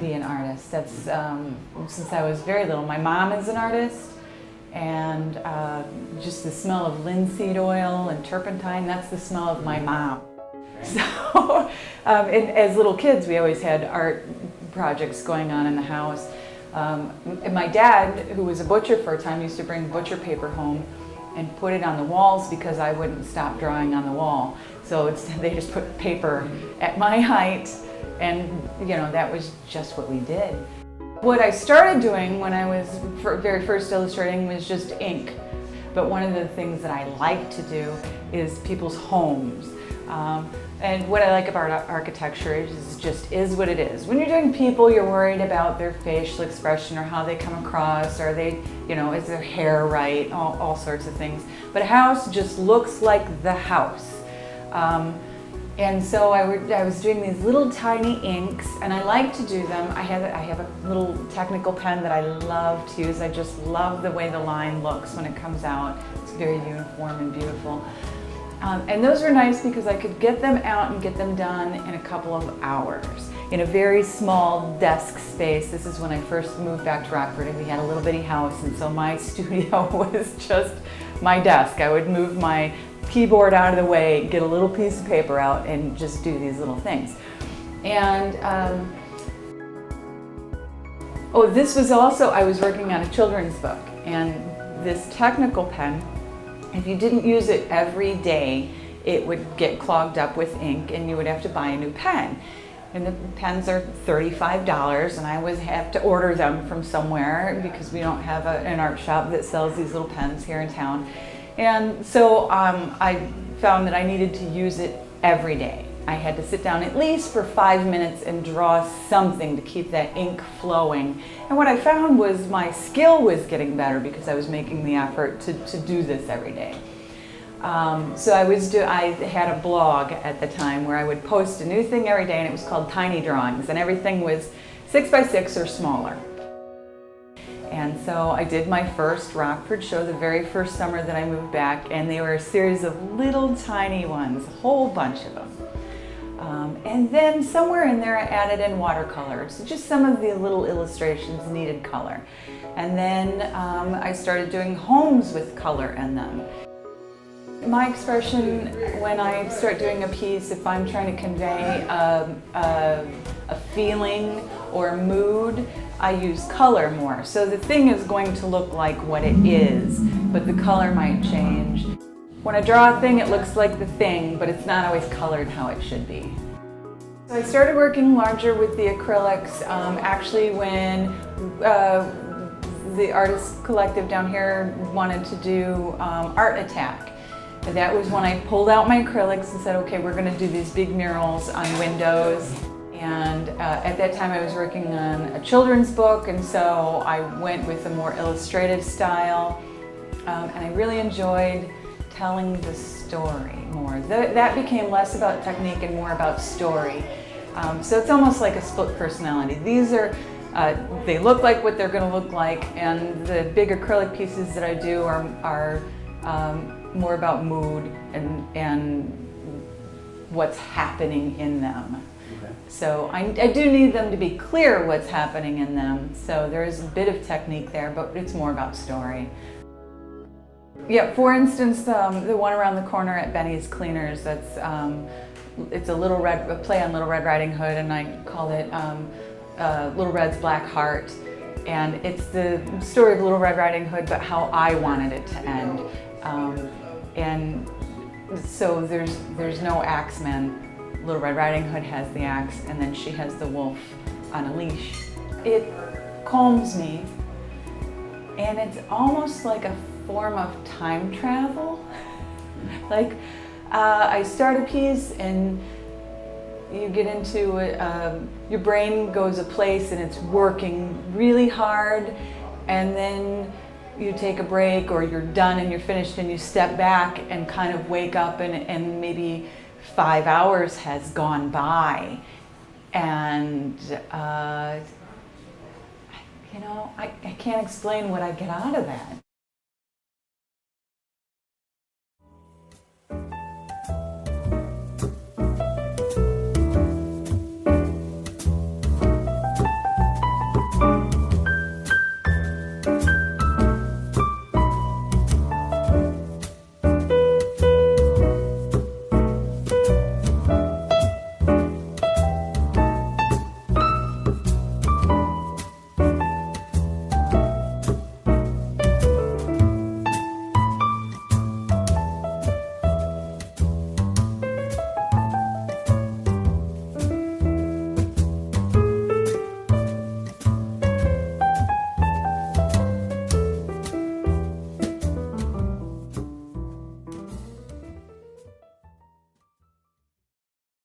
be an artist. That's since I was very little. My mom is an artist, and just the smell of linseed oil and turpentine, that's the smell of my mom. So as little kids, we always had art projects going on in the house. And my dad, who was a butcher for a time, used to bring butcher paper home and put it on the walls because I wouldn't stop drawing on the wall. So they just put paper at my height, and that was just what we did. What I started doing when I was very first illustrating was just ink. But one of the things that I like to do is people's homes. And what I like about architecture is just is what it is. When you're doing people, you're worried about their facial expression or how they come across, are they, is their hair right, all sorts of things. But a house just looks like the house. And so I was doing these little tiny inks, and I like to do them. I have a little technical pen that I love to use. I just love the way the line looks when it comes out. It's very uniform and beautiful. And those were nice because I could get them out and get them done in a couple of hours in a very small desk space. This is when I first moved back to Rockford, and we had a little bitty house, and so my studio was just my desk. I would move my keyboard out of the way, get a little piece of paper out, and just do these little things. And this was also, I was working on a children's book, and this technical pen, if you didn't use it every day, it would get clogged up with ink and you would have to buy a new pen. And the pens are $35, and I always have to order them from somewhere because we don't have an art shop that sells these little pens here in town. And so I found that I needed to use it every day. I had to sit down at least for 5 minutes and draw something to keep that ink flowing. And what I found was my skill was getting better because I was making the effort to do this every day. So I had a blog at the time where I would post a new thing every day, and it was called Tiny Drawings, and everything was 6 by 6 or smaller. And so I did my first Rockford show the very first summer that I moved back, and they were a series of little tiny ones, a whole bunch of them. And then somewhere in there I added in watercolor, so just some of the little illustrations needed color. And then I started doing homes with color in them. My expression when I start doing a piece, if I'm trying to convey a feeling or a mood, I use color more. So the thing is going to look like what it is, but the color might change. When I draw a thing, it looks like the thing, but it's not always colored how it should be. So I started working larger with the acrylics actually when the artist collective down here wanted to do Art Attack. And that was when I pulled out my acrylics and said, okay, we're going to do these big murals on windows. And at that time I was working on a children's book, and so I went with a more illustrative style. And I really enjoyed telling the story more. That became less about technique and more about story. So it's almost like a split personality. These are, they look like what they're going to look like, and the big acrylic pieces that I do are more about mood and what's happening in them. Okay. So I do need them to be clear what's happening in them. So there is a bit of technique there, but it's more about story. Yeah, for instance, the one around the corner at Benny's Cleaners, that's it's a play on Little Red Riding Hood, and I called it Little Red's Black Heart. And it's the story of Little Red Riding Hood, but how I wanted it to end. And so there's no axemen. Little Red Riding Hood has the axe, and then she has the wolf on a leash. It calms me, and it's almost like a form of time travel. Like I start a piece and you get into your brain goes a place and it's working really hard, and then you take a break or you're done and you're finished and you step back and kind of wake up and maybe 5 hours has gone by, and I can't explain what I get out of that.